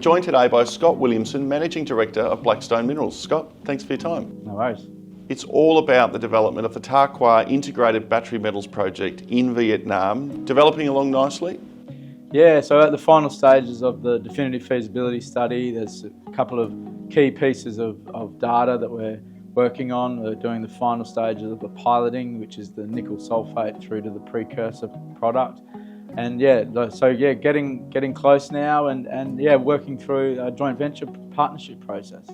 joined today by Scott Williamson, Managing Director of Blackstone Minerals. Scott, thanks for your time. No worries. It's all about the development of the Tarkwa Integrated Battery Metals Project in Vietnam, developing along nicely. Yeah, so at the final stages of the definitive feasibility study, there's a couple of key pieces of data that we're working on. We're doing the final stages of the piloting, which is the nickel sulfate through to the precursor product. And getting close now and working through a joint venture partnership process.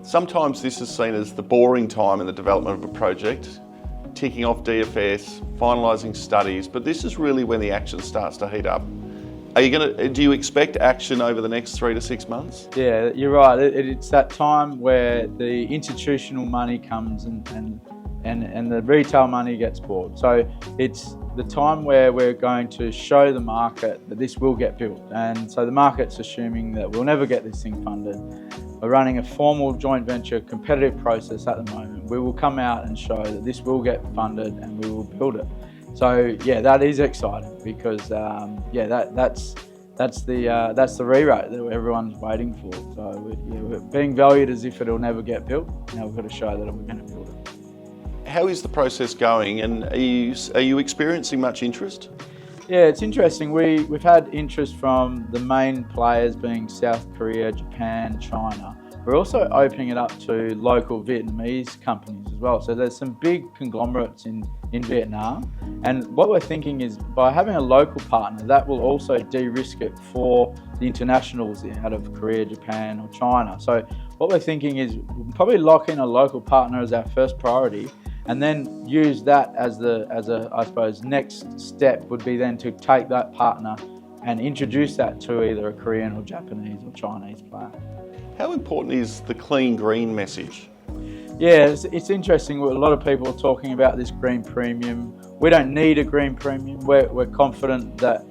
Sometimes this is seen as the boring time in the development of a project, ticking off DFS, finalising studies, but this is really when the action starts to heat up. Do you expect action over the next 3 to 6 months? Yeah, you're right. It's that time where the institutional money comes and the retail money gets bought. So it's the time where we're going to show the market that this will get built. And so the market's assuming that we'll never get this thing funded. We're running a formal joint venture competitive process at the moment. We will come out and show that this will get funded and we will build it. So yeah, that is exciting because that's the re-rate that everyone's waiting for. So we're being valued as if it'll never get built. Now we've got to show that we're going to build it. How is the process going, and are you experiencing much interest? Yeah, it's interesting. We've had interest from the main players being South Korea, Japan, China. We're also opening it up to local Vietnamese companies as well. So there's some big conglomerates in Vietnam. And what we're thinking is by having a local partner, that will also de-risk it for the internationals out of Korea, Japan or China. So what we're thinking is we'll probably lock in a local partner as our first priority, and then use that as I suppose, next step would be then to take that partner and introduce that to either a Korean or Japanese or Chinese player. How important is the clean green message? Yeah, it's interesting. A lot of people are talking about this green premium. We don't need a green premium. We're confident that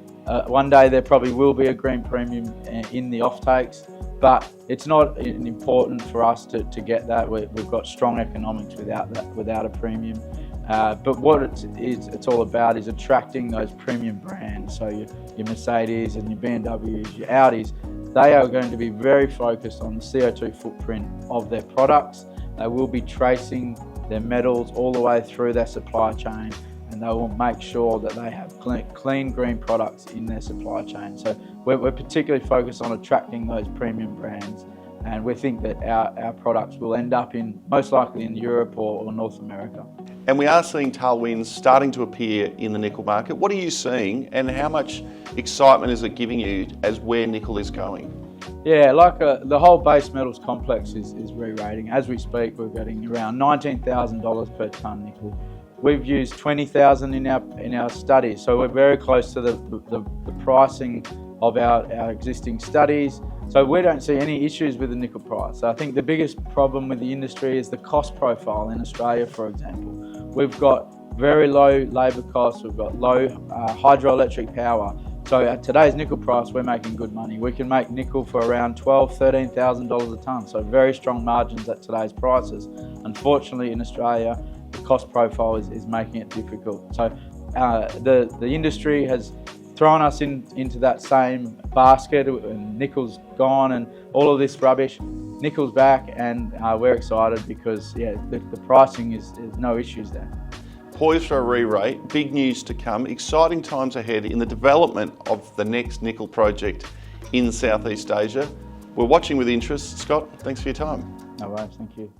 one day there probably will be a green premium in the offtakes, but it's not important for us to get that. We've got strong economics without a premium. But what it's all about is attracting those premium brands. So your Mercedes and your BMWs, your Audis, they are going to be very focused on the CO2 footprint of their products. They will be tracing their metals all the way through their supply chain, and they will make sure that they have clean green products in their supply chain. So we're particularly focused on attracting those premium brands, and we think that our products will end up most likely in Europe or North America. And we are seeing tailwinds starting to appear in the nickel market. What are you seeing, and how much excitement is it giving you as where nickel is going? Yeah, the whole base metals complex is re-rating. As we speak, we're getting around $19,000 per tonne nickel. We've used $20,000 in our studies, so we're very close to the pricing of our existing studies. So we don't see any issues with the nickel price. So I think the biggest problem with the industry is the cost profile in Australia, for example. We've got very low labour costs, we've got low hydroelectric power. So at today's nickel price, we're making good money. We can make nickel for around $12,000, $13,000 a tonne. So very strong margins at today's prices. Unfortunately in Australia, the cost profile is making it difficult. So the industry has thrown us into that same basket, and nickel's gone and all of this rubbish. Nickel's back, and we're excited because the pricing is no issues there. Poised for a re-rate, big news to come, exciting times ahead in the development of the next nickel project in Southeast Asia. We're watching with interest. Scott, thanks for your time. No worries, thank you.